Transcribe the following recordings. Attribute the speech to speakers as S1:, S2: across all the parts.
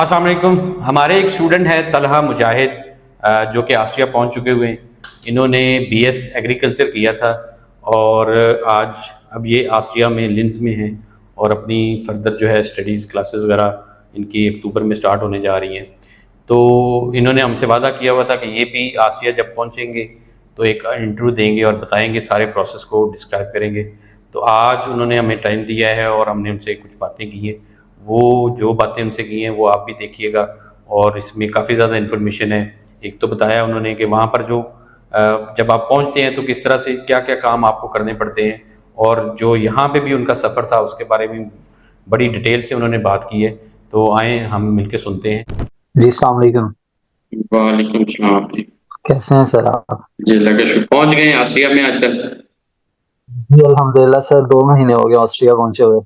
S1: अस्सलाम वालेकुम। हमारे एक स्टूडेंट है तलहा मुजाहिद, जो कि ऑस्ट्रिया पहुंच चुके हुए हैं। इन्होंने बीएस एग्रीकल्चर किया था और आज अब ये ऑस्ट्रिया में लिंज में हैं और अपनी फर्दर जो है स्टडीज़ क्लासेस वगैरह इनकी अक्टूबर में स्टार्ट होने जा रही हैं। तो इन्होंने हमसे वादा किया हुआ था कि ये भी ऑस्ट्रिया जब पहुंचेंगे तो एक इंटरव्यू देंगे और बताएंगे, सारे प्रोसेस को डिस्क्राइब करेंगे। तो आज उन्होंने हमें टाइम दिया है और हमने उनसे कुछ बातें की हैं। वो जो बातें उनसे की हैं वो आप भी देखिएगा और इसमें काफ़ी ज़्यादा इन्फॉर्मेशन है। एक तो बताया उन्होंने कि वहाँ पर जो जब आप पहुँचते हैं तो किस तरह से क्या क्या काम आपको करने पड़ते हैं, और जो यहाँ पे भी उनका सफ़र था उसके बारे में बड़ी डिटेल से उन्होंने बात की है। तो आए हम मिलके सुनते हैं।
S2: जी अस्सलाम वालेकुम।
S3: वालेकुम सलाम जी।
S2: कैसे हैं सर आप?
S3: जी अल्लाह का शुक्र, पहुंच गए हैं आसिया में आज तक।
S2: जी अल्हम्दुलिल्लाह सर, 2 महीने हो गए ऑस्ट्रिया पहुंचे हुए।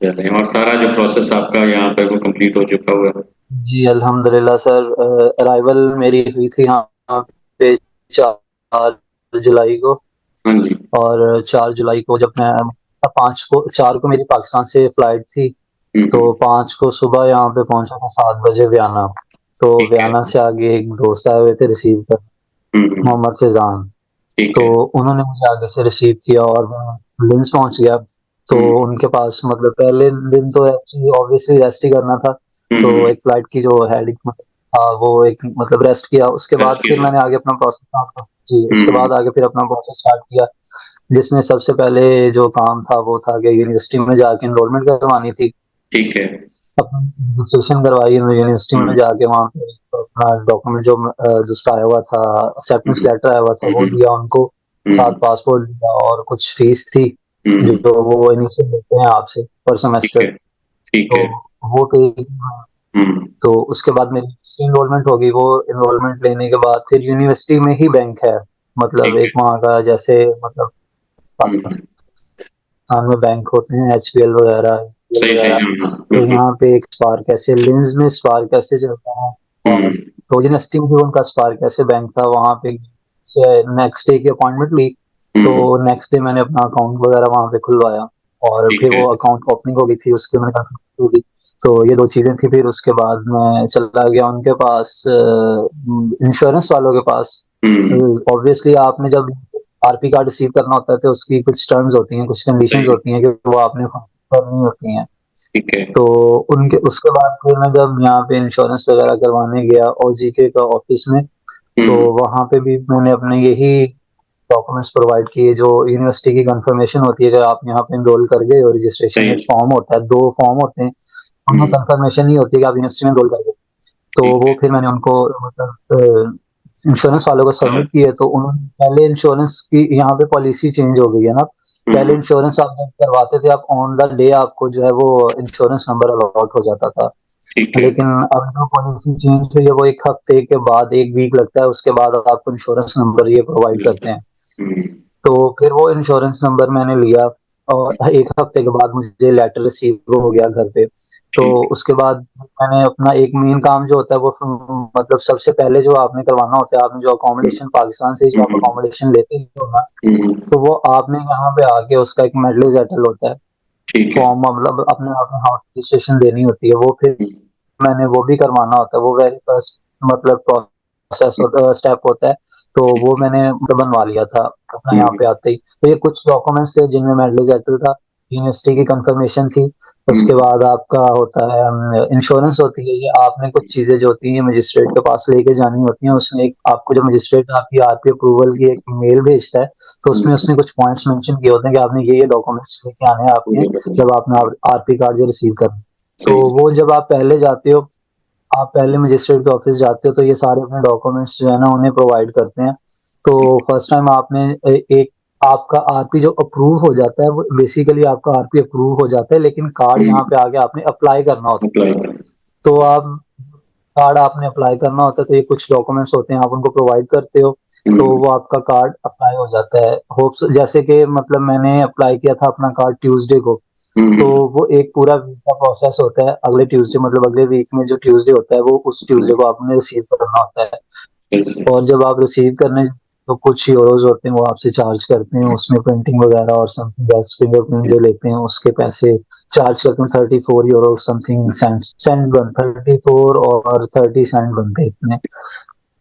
S3: चले, और सारा जो प्रोसेस आपका यहाँ पर वो कंप्लीट हो चुका हुआ है।
S2: जी अल्हम्दुलिल्लाह सर, अराइवल मेरी हुई थी यहाँ पे 4 जुलाई को।
S3: हाँ जी।
S2: और 4 जुलाई को जब मैं 5 को 4 को मेरी पाकिस्तान से फ्लाइट थी, तो 5 को सुबह यहाँ पे पहुंचा था 7 बजे वियना। तो
S3: ठीक है।
S2: वियना से आगे एक दोस्त आए हुए थे रिसीव कर, मोहम्मद फैजान।
S3: ठीक
S2: तो
S3: है।
S2: उन्होंने मुझे आगे से रिसीव किया और मैं लिंस पहुंच गया। तो उनके पास मतलब पहले दिन तो एक्चुअली ऑब्वियसली रेस्ट ही करना था। तो एक फ्लाइट की जो हेड था वो एक मतलब रेस्ट किया। उसके बाद
S3: रेस्ट
S2: फिर
S3: किया।
S2: मैंने आगे अपना प्रोसेस स्टार्ट किया। जी, उसके बाद आगे फिर अपना प्रोसेस स्टार्ट किया, जिसमें सबसे पहले जो काम था वो था कि यूनिवर्सिटी में जाके एनरोलमेंट करवानी थी।
S3: ठीक है।
S2: अपनी रजिस्ट्रेशन करवाई यूनिवर्सिटी में जाके, वहाँ पे अपना डॉक्यूमेंट जो उसका आया हुआ था, एक्सेप्टेंस लेटर आया हुआ था, वो दिया उनको। साथ पासपोर्ट दिया और कुछ फीस थी जो वो इनिशियल लेते हैं आपसे पर
S3: ठीक
S2: सेमेस्टर।
S3: है। ठीक
S2: तो
S3: है।
S2: वो पे तो उसके बाद मेरी एनरोलमेंट हो गई। वो एनरोलमेंट लेने के बाद फिर यूनिवर्सिटी में ही बैंक है, मतलब
S3: ठीक
S2: एक वहाँ का जैसे मतलब
S3: है।
S2: पाकिस्तान में बैंक होते हैं एचपीएल वगैरह,
S3: सही
S2: वगैरह।
S3: सही।
S2: तो यहाँ पे एक स्पार्क ऐसे लिंज में स्पार्क ऐसे चलता है। और तो यूनिवर्सिटी में भी उनका स्पार्क ऐसे बैंक था। वहाँ पे नेक्स्ट डे की अपॉइंटमेंट ली। तो नेक्स्ट डे मैंने अपना अकाउंट वगैरह वहाँ पे खुलवाया और फिर
S3: ठीक है।
S2: वो अकाउंट ओपनिंग हो गई थी, उसके मैंने कंप्लीट होगी। तो ये 2 चीजें थी। फिर उसके बाद मैं चला गया उनके पास, इंश्योरेंस वालों के पास। ऑब्वियसली आपने जब आरपी कार्ड रिसीव करना होता है तो उसकी कुछ टर्म्स होती हैं, कुछ कंडीशंस
S3: सही।
S2: होती हैं कि वो आपने करनी होती हैं।
S3: ठीक है।
S2: तो उनके उसके बाद फिर मैं जब यहाँ पे इंश्योरेंस वगैरह करवाने गया ओजीके का ऑफिस में, तो वहाँ पे भी मैंने अपने यही डॉक्यूमेंट्स प्रोवाइड किए, जो यूनिवर्सिटी की कंफर्मेशन होती है कि आप यहाँ पे एनरोल कर गए। और रजिस्ट्रेशन एक
S3: सही।
S2: फॉर्म होता है, 2 फॉर्म होते हैं, उनमें कंफर्मेशन ही होती है कि आप यूनिवर्सिटी में एनरोल कर गए। तो
S3: ठीक
S2: वो
S3: है।
S2: फिर मैंने उनको मतलब इंश्योरेंस वालों को सबमिट किए। तो उन्होंने पहले इंश्योरेंस की यहाँ पे पॉलिसी चेंज हो गई है ना। पहले इंश्योरेंस आप जब करवाते थे, आप ऑन द डे आपको जो है वो इंश्योरेंस नंबर अलॉट हो जाता था।
S3: ठीक है।
S2: लेकिन अब जो पॉलिसी चेंज हुई है वो 1 हफ्ते के बाद, 1 वीक लगता है, उसके बाद आपको इंश्योरेंस नंबर ये प्रोवाइड करते हैं। तो फिर वो इंश्योरेंस नंबर मैंने लिया और 1 हफ्ते के बाद मुझे लेटर रिसीव हो गया घर पे। तो
S3: ठीक है।
S2: उसके बाद मैंने अपना एक मेन काम जो होता है वो मतलब सबसे पहले जो आपने करवाना होता है, आपने जो अकोमोडेशन पाकिस्तान से जो आप अकोमोडेशन लेते हो ना, तो वो आपने यहाँ पे आके उसका एक मेडल सेटल होता है
S3: ठीक है।
S2: फॉर्म, मतलब अपने आप में हाउस रजिस्ट्रेशन देनी होती है। वो फिर मैंने वो भी करवाना होता है। वो वेरी फर्स्ट मतलब प्रोसेस होता स्टेप होता है। तो वो मैंने मतलब बनवा लिया था अपना यहाँ पे आते ही। तो ये कुछ डॉक्यूमेंट्स थे जिनमें मेडल सेटल था, यूनिवर्सिटी की कंफर्मेशन थी। उसके बाद आपका होता है इंश्योरेंस होती है। ये आपने कुछ चीजें जो होती हैं मजिस्ट्रेट के पास लेके जानी होती हैं। उसमें एक आपको जब मजिस्ट्रेट आपकी आरपी अप्रूवल की एक मेल भेजता है, तो उसमें उसने कुछ पॉइंट्स मेंशन किए होते हैं कि आपने ये डॉक्यूमेंट्स लेके आने हैं आपके, जब आपने आरपी कार्ड जो रिसीव करना। तो
S3: सही।
S2: वो जब आप पहले जाते हो, आप पहले मजिस्ट्रेट के ऑफिस जाते हो, तो ये सारे अपने डॉक्यूमेंट्स जो है ना उन्हें प्रोवाइड करते हैं। तो फर्स्ट टाइम आपने एक आपका आरपी जो अप्रूव हो जाता है, वो बेसिकली आपका आरपी अप्रूव हो जाता है, लेकिन कार्ड यहाँ पे आके आपने अप्लाई करना होता है।
S3: अप्लाई कर।
S2: तो आप कार्ड आपने अप्लाई करना होता है, तो ये कुछ डॉक्यूमेंट्स होते हैं, आप उनको प्रोवाइड करते हो, तो वो आपका कार्ड अप्लाई हो जाता है। होप्स जैसे कि मतलब मैंने अप्लाई किया था अपना कार्ड ट्यूसडे को। तो वो एक पूरा वीक का प्रोसेस होता है। अगले ट्यूसडे मतलब अगले वीक में जो ट्यूसडे होता है, वो उस ट्यूसडे को आपने रिसीव करना होता है। और जब आप रिसीव करने तो कुछ यूरोज होते हैं वो आपसे चार्ज करते हैं, उसमें प्रिंटिंग वगैरह और समथिंग एल्स फिंगरप्रिंट जो लेते हैं उसके पैसे चार्ज करते हैं 34 यूरो समथिंग सेंट बन 34 और 30 सेंट बनते हैं इतने।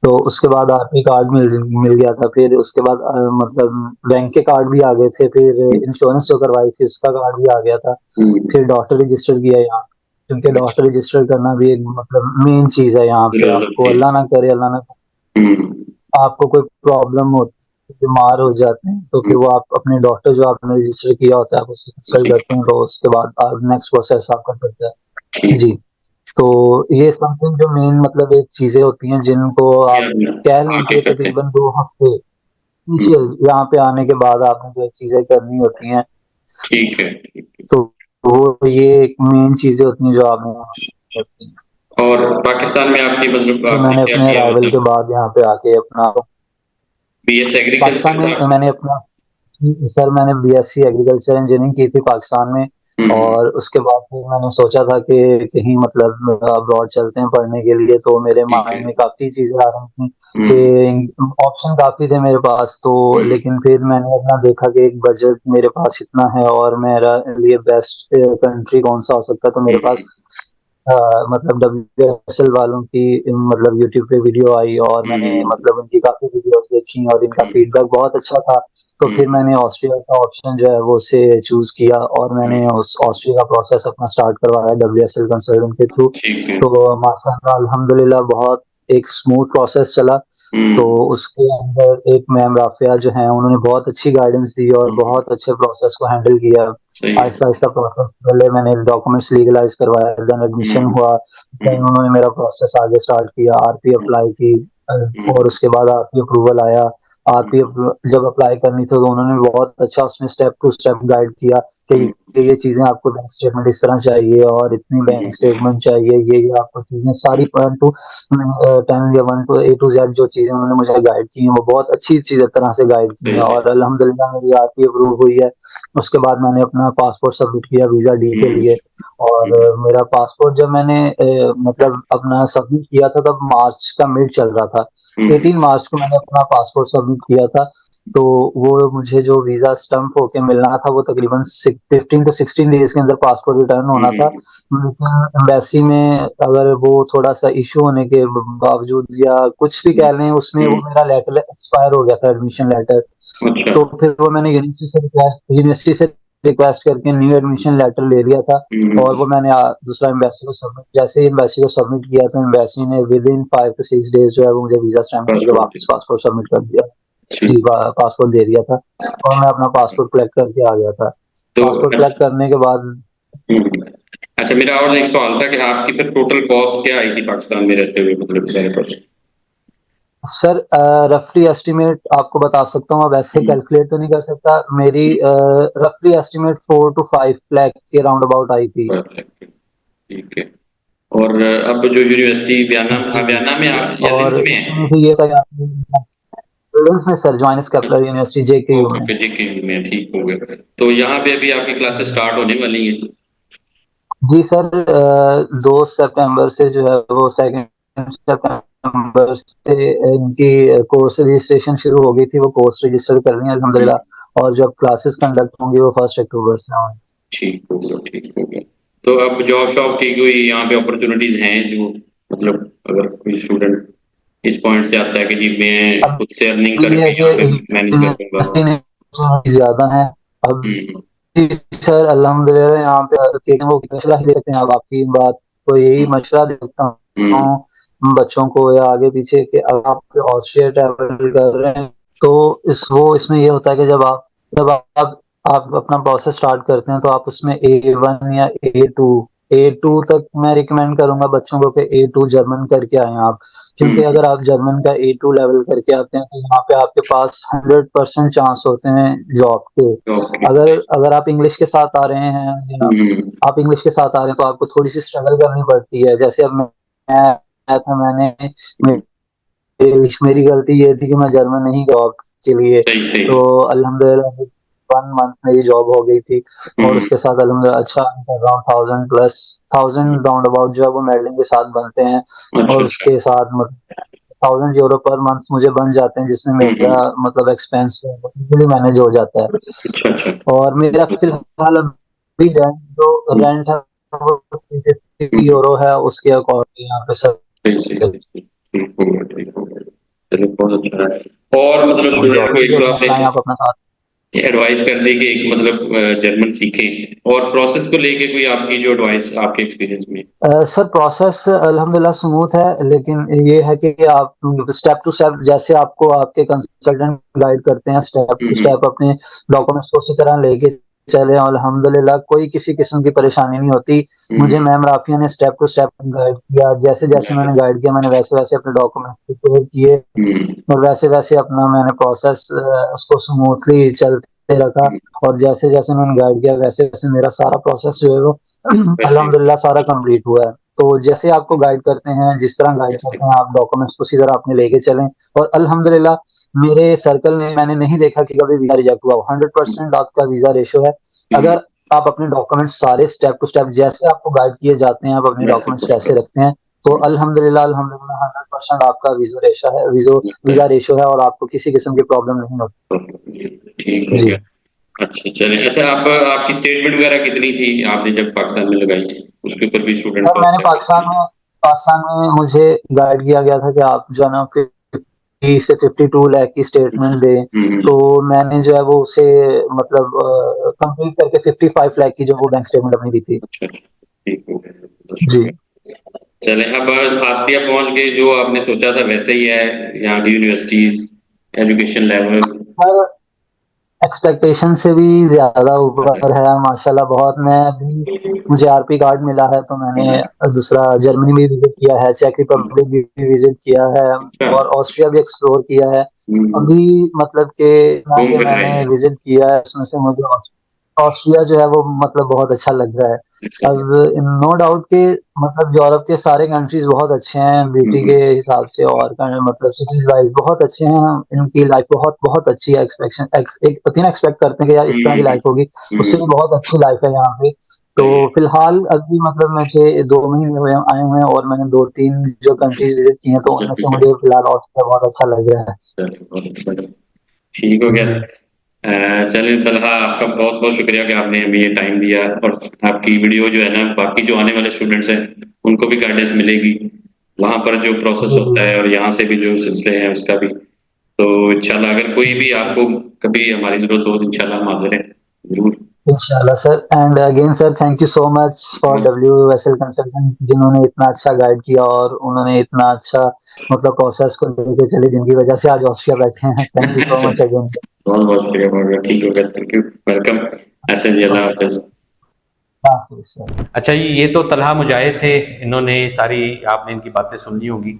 S2: तो उसके बाद आरपी कार्ड मिल गया था, फिर उसके बाद मतलब बैंक के कार्ड भी आ गए थे, फिर इंश्योरेंस जो करवाई थी उसका कार्ड भी आ गया था, फिर डॉक्टर रजिस्टर किया यहाँ, क्योंकि डॉक्टर रजिस्टर करना भी एक मतलब मेन चीज है यहाँ पे। आपको अल्लाह ना करे, अल्लाह ना आपको कोई प्रॉब्लम होती है, बीमार हो जाते हैं, तो फिर वो आप अपने डॉक्टर जो आपने रजिस्टर किया होता है आप उससे कंसल्ट करते हैं, तो उसके बाद आप नेक्स्ट प्रोसेस आपका करते हैं जी। तो ये समथिंग जो मेन मतलब एक चीजें होती हैं जिनको आप कह लें कि तकरीबन 2 हफ्ते इनिशियल यहाँ पे आने के बाद आपने जो चीजें करनी होती हैं,
S3: ठीक है।
S2: तो वो ये एक मेन चीजें होती हैं जो आपने करती हैं।
S3: और पाकिस्तान में आपने मतलब
S2: तो
S3: आपने
S2: मैंने
S3: क्या
S2: अपने
S3: किया
S2: अराइवल के
S3: मतलब
S2: बाद यहाँ पे आके अपना
S3: बीएस
S2: पाकिस्तान
S3: एग्रीकल्चर था?
S2: में मैंने अपना सर मैंने बीएससी एग्रीकल्चर इंजीनियरिंग की थी पाकिस्तान में,
S3: हम्म,
S2: और उसके बाद फिर मैंने सोचा था कि कहीं मतलब अब्रॉड चलते हैं पढ़ने के लिए, तो मेरे
S3: ठीक है।
S2: माइंड में काफ़ी चीज़ें आ रही थी
S3: हम्म,
S2: कि ऑप्शन काफ़ी थे मेरे पास, तो लेकिन फिर मैंने अपना देखा कि एक बजट मेरे पास इतना है और मेरा लिए बेस्ट कंट्री कौन सा हो सकता है, तो मेरे पास मतलब डब्ल्यूएसएल वालों की मतलब यूट्यूब पे वीडियो आई और मैंने
S3: हम्म,
S2: मतलब उनकी काफ़ी वीडियोस देखी और इनका फीडबैक बहुत अच्छा था। तो फिर
S3: हम्म,
S2: मैंने ऑस्ट्रिया का ऑप्शन जो है वो से चूज़ किया और मैंने उस ऑस्ट्रिया का प्रोसेस अपना स्टार्ट करवाया डब्ल्यूएसएल कंसल्टेंट के थ्रू।
S3: ठीक है।
S2: तो माशाल्लाह अल्हम्दुलिल्लाह बहुत एक स्मूथ प्रोसेस चला। तो
S3: हम्म,
S2: उसके अंदर एक मैम राफ़िया जो हैं उन्होंने बहुत अच्छी गाइडेंस दी और
S3: हम्म,
S2: बहुत अच्छे प्रोसेस को हैंडल किया।
S3: सही है।
S2: आहिस्ता-आहिस्ता प्रोसेस पहले मैंने डॉक्यूमेंट्स लीगलाइज़ करवाया, देन एडमिशन
S3: हम्म,
S2: हुआ, देन
S3: हम्म,
S2: उन्होंने मेरा प्रोसेस आगे स्टार्ट किया, आरपी अप्लाई की और
S3: हम्म,
S2: उसके बाद आरपी अप्रूवल आया। आरपी जब अप्लाई करनी थी तो उन्होंने बहुत अच्छा उसमें स्टेप टू स्टेप गाइड किया कि
S3: हम्म,
S2: ये चीज़ें आपको बैंक स्टेटमेंट इस तरह चाहिए और इतनी बैंक स्टेटमेंट चाहिए, ये आपको चीज़ें सारी 1 टू 10 या 1 टू ए टू ज़ेड जो चीज़ें उन्होंने मुझे गाइड की हैं, वो बहुत अच्छी चीज़ तरह से गाइड की
S3: सही
S2: हैं
S3: सही।
S2: और अल्हम्दुलिल्लाह मेरी आरपी अप्रूव हुई है। उसके बाद मैंने अपना पासपोर्ट सबमिट किया वीज़ा डी के
S3: हम्म,
S2: लिए और मेरा पासपोर्ट जब मैंने मतलब अपना सबमिट किया था तब मार्च का मिड चल रहा था।
S3: हम्म,
S2: 18 मार्च को मैंने अपना पासपोर्ट सबमिट किया था। तो वो मुझे जो वीज़ा स्टैम्प होके मिलना था वो तकरीबन 15 टू 16 डेज़ के अंदर पासपोर्ट रिटर्न होना था।
S3: हम्म,
S2: लेकिन एम्बेसी में अगर वो थोड़ा-सा इश्यू होने के बावजूद या कुछ भी कह लें उसमें वो
S3: हम्म,
S2: मेरा लेटर एक्सपायर हो गया था एडमिशन लेटर।
S3: अच्छा।
S2: तो फिर वो मैंने यूनिवर्सिटी से रिक्वेस्ट करके न्यू एडमिशन लेटर ले लिया था
S3: हम्म,
S2: और वो मैंने दूसरा एम्बेसी को सबमिट जैसे ही एम्बेसी को सबमिट किया तो एम्बेसी ने विदिन 5 टू 6 डेज़ जो है वो मुझे वीज़ा स्टैम्प करके
S3: पासपोर्ट
S2: वापस पासपोर्ट सबमिट कर दिया। जी,
S3: ठीक।
S2: पासपोर्ट दे दिया था और मैं अपना पासपोर्ट कलेक्ट करके आ गया था।
S3: तो
S2: पासपोर्ट कलेक्ट
S3: अच्छा।
S2: करने के बाद
S3: हम्म, अच्छा, मेरा और एक सवाल था कि आपकी फिर टोटल कॉस्ट क्या आई थी पाकिस्तान में रहते हुए मतलब सारे प्रोजेक्ट?
S2: सर रफली एस्टिमेट आपको बता सकता हूँ, अब ऐसे कैलकुलेट तो नहीं कर सकता। मेरी रफली एस्टिमेट 4 टू 5 लाख के राउंड अबाउट आई थी।
S3: ठीक है। और अब जो यूनिवर्सिटी
S2: जी,
S3: ब्याना में या
S2: और
S3: लिंक्स में है?
S2: इसमें मुझे ये था स्टूडेंट्स में सर जॉइंस केपलर यूनिवर्सिटी जेकेयू में।
S3: ओके, जेके में ठीक हो गया। तो यहाँ पे अभी आपकी क्लासेस स्टार्ट होने वाली हैं?
S2: जी सर 2 सितंबर से जो है वो 2 सितंबर से इनकी कोर्स रजिस्ट्रेशन शुरू हो गई थी, वो कोर्स रजिस्टर कर रही हैं
S3: हम्म,
S2: अल्हम्दुलिल्लाह और जब क्लासेस कंडक्ट होंगी वो 1 अक्टूबर से होंगी।
S3: ठीक हो गया, ठीक हो गया। तो अब जॉब शॉप ठीक हुई, यहाँ पे अपॉर्चुनिटीज हैं जो मतलब अगर कोई स्टूडेंट इस पॉइंट से आता है कि जी मैं
S2: अब
S3: खुद से अर्निंग
S2: ये
S3: करके
S2: है
S3: यहाँ पे
S2: कि
S3: मैनेज कर दूंगा।
S2: यूनिवर्सिटी में ज़्यादा है। अब
S3: हम्म,
S2: जी सर अल्हम्दुलिल्लाह यहाँ पे वो मशवरा दे सकते हैं, अब आपकी बात को यही
S3: हम्म,
S2: मशवरा दे सकता
S3: हम्म,
S2: हूँ बच्चों को या आगे पीछे कि अब आप ऑस्ट्रिया ट्रैवल कर रहे हैं तो इसमें ये होता है कि जब आप अपना प्रोसेस स्टार्ट करते हैं तो आप उसमें A1 या A2 तक मैं रिकमेंड करूंगा बच्चों को कि A2 जर्मन करके आएँ आप। क्योंकि
S3: हम्म,
S2: अगर आप जर्मन का A2 लेवल करके आते हैं तो यहाँ पे आपके पास 100% चांस होते हैं जॉब के।
S3: ओके,
S2: अगर अगर आप इंग्लिश के साथ आ रहे हैं या
S3: हम्म,
S2: आप इंग्लिश के साथ आ रहे हैं तो आपको थोड़ी-सी स्ट्रगल करनी पड़ती है। जैसे अब मैं आया था
S3: हम्म,
S2: मेरी गलती ये थी कि मैं जर्मन नहीं जॉब के लिए,
S3: सही
S2: तो
S3: सही।
S2: अल्हम्दुलिल्लाह 1 मंथ मेरी जॉब हो गई थी और
S3: हम्म,
S2: उसके साथ अल्हम्दुलिल्लाह अच्छा अराउंड 1000 प्लस 1000 राउंड अबाउट जो है वो मेडलिंग के साथ बनते हैं
S3: अच्छा
S2: और
S3: अच्छा।
S2: उसके साथ €1000 पर मंथ मुझे बन जाते हैं, जिसमें मेरा मतलब एक्सपेंस इजीली मैनेज हो जाता है।
S3: अच्छा, अच्छा।
S2: और मेरा फिलहाल अभी रेंट है वो €350 है, उसके अकॉर्डिंग यहाँ पे सब
S3: सही, सही, सही। ठीक हो गया, ठीक हो गया। चलिए बहुत अच्छा है। और मतलब स्टूडेंट को एक
S2: जो
S3: तो आपने
S2: मसला है आप अपना साथ
S3: एडवाइस कर दी कि एक मतलब जर्मन सीखें और प्रोसेस को लेके कोई आपकी जो एडवाइस आपके एक्सपीरियंस में?
S2: सर प्रोसेस अल्हम्दुलिल्लाह स्मूथ है, लेकिन ये है कि आप स्टेप टू स्टेप जैसे आपको आपके कंसल्टेंट गाइड करते हैं, स्टेप
S3: हुँ,
S2: टू
S3: हुँ।
S2: स्टेप अपने डॉक्यूमेंट्स को उसी तरह लेके चले, और अल्हम्दुलिल्लाह कोई किसी किस्म की परेशानी नहीं होती।
S3: हुँ,
S2: मुझे मैम राफ़िया ने स्टेप टू स्टेप गाइड किया, जैसे-जैसे उन्होंने गाइड किया मैंने वैसे-वैसे अपने डॉक्यूमेंट्स प्रिपेयर किए,
S3: हुँ,
S2: और वैसे-वैसे अपना मैंने प्रोसेस उसको स्मूथली चलते रखा,
S3: हुँ।
S2: और जैसे-जैसे उन्होंने गाइड किया वैसे-वैसे मेरा सारा प्रोसेस जो है वो
S3: वैसे
S2: अल्हम्दुलिल्लाह सारा कंप्लीट हुआ है। तो जैसे आपको गाइड करते हैं, जिस तरह गाइड
S3: वैसे
S2: करते हैं, आप डॉक्यूमेंट्स को उसी तरह अपने लेके चलें, और अल्हम्दुलिल्लाह मेरे सर्कल में मैंने नहीं देखा कि कभी वीज़ा रिजेक्ट हुआ हो। 100% आपका वीज़ा रेशियो है।
S3: हुँ,
S2: अगर आप अपने डॉक्यूमेंट्स सारे स्टेप टू स्टेप जैसे आपको गाइड किए जाते हैं, आप अपने
S3: वैसे
S2: डॉक्यूमेंट्स
S3: पूरा
S2: वैसे रखते हैं, तो अल्हम्दुलिल्लाह अल्हम्दुलिल्लाह 100% आपका
S3: लगता
S2: वीज़ा
S3: है।
S2: रेशियो है, और आपको किसी किस्म की प्रॉब्लम नहीं होती।
S3: ठीक हो
S2: जी।
S3: गया। अच्छा चलिए, अच्छा आप आपकी स्टेटमेंट वगैरह कितनी थी आपने जब पाकिस्तान में लगाई थी? उसके ऊपर भी स्टूडेंट
S2: सर
S3: का
S2: मैंने
S3: होता है
S2: पाकिस्तान
S3: कि
S2: में मुझे गाइड किया गया था कि आप जो है ना 50 से 52 लाख की स्टेटमेंट दें,
S3: हुँ, हुँ।
S2: तो मैंने जो है वो उसे मतलब कंप्लीट करके 55 लाख की जो वो बैंक स्टेटमेंट अपनी दी थी।
S3: अच्छा, अच्छा। ठीक हो गया, बहुत
S2: जी।
S3: शुक्रिया। चलें अब ऑस्ट्रिया पहुँच गए, जो आपने सोचा था वैसे ही है, यहाँ की universities, education level?
S2: Sir expectation से भी ज़्यादा ऊपर है माशाल्लाह बहुत। मैं अभी मुझे आरपी कार्ड मिला है, तो मैंने दूसरा जर्मनी भी विज़िट किया है, चेक रिपब्लिक भी विज़िट किया है,
S3: अच्छा।
S2: और ऑस्ट्रिया भी एक्सप्लोर किया है।
S3: हुँ, हुँ।
S2: अभी मतलब कि ना
S3: घूम
S2: कि
S3: फिर रहे
S2: मैंने
S3: हैं।
S2: विज़िट किया है, उसमें से मुझे ऑस्ट्रिया जो है वो मतलब बहुत अच्छा लग रहा है।
S3: अच्छा, अच्छा।
S2: अब नो डाउट कि मतलब यूरोप के सारे कंट्रीज़ बहुत अच्छे हैं
S3: हुँ,
S2: ब्यूटी के
S3: हुँ।
S2: हिसाब से, और मतलब सिटीज़ वाइज़ बहुत अच्छे हैं। इनकी लाइफ़ बहुत बहुत अच्छी है, एक्सपेक्शन एक्स एक होती है ना, एक्सपेक्ट करते हैं कि यार इस तरह की
S3: हुँ,
S2: लाइफ़ होगी,
S3: हुँ,
S2: उससे भी
S3: हुँ।
S2: बहुत अच्छी लाइफ़ है यहाँ पे। तो
S3: सही है।
S2: फिलहाल अभी मतलब मुझे 2 महीने आए हुए हैं, और मैंने 2-3 जो कंट्रीज़ विज़िट की हैं, तो
S3: अच्छा
S2: उनमें से
S3: ठीक है।
S2: मुझे फिलहाल ऑस्ट्रिया बहुत अच्छा लग रहा है।
S3: चलिए बहुत अच्छा लगा। ठीक हो गया।
S2: जी।
S3: चलिए तलहा आपका बहुत-बहुत शुक्रिया कि आपने हमें ये टाइम दिया और आपकी वीडियो जो है ना बाकी जो आने वाले स्टूडेंट्स हैं, उनको भी गाइडेंस मिलेगी। वहाँ पर जो प्रोसेस
S2: जी,
S3: होता
S2: जी।
S3: है और यहाँ से भी जो सिलसिले हैं उसका भी। तो इंशाल्लाह अगर कोई भी आपको कभी हमारी ज़रूरत हो तो इंशाल्लाह हम हाज़िर हैं, ज़रूर।
S2: इंशाल्लाह sir, and again sir thank you so much for WSL consultant, जिन्होंने इतना अच्छा गाइड किया, और उन्होंने इतना अच्छा मतलब प्रोसेस को लेके चले, जिनकी वजह से आज ऑस्ट्रिया बैठे हैं। Thank you so much again.
S3: बहुत-बहुत शुक्रिया, बहुत-बहुत ठीक हो गया। Thank you, welcome. ऐसे जी, अल्लाह हाफ़िज़।
S2: हाफ़िज़ सर।
S1: अच्छा ये तो तलहा मुजाहिद थे, इन्होंने सारी आपने इनकी बातें सुन ली होंगी।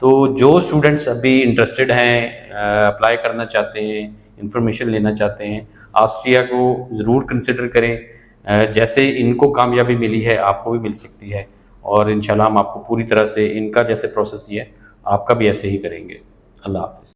S1: तो जो स्टूडेंट्स अभी इंटरेस्टेड हैं, अप्लाई करना चाहते हैं, इंफॉर्मेशन लेना चाहते हैं, ऑस्ट्रिया को ज़रूर कंसिडर करें। जैसे इनको कामयाबी मिली है आपको भी मिल सकती है, और इंशाल्लाह हम आपको पूरी तरह से इनका जैसे प्रोसेस किया है आपका भी ऐसे ही करेंगे। अल्लाह हाफ़िज़।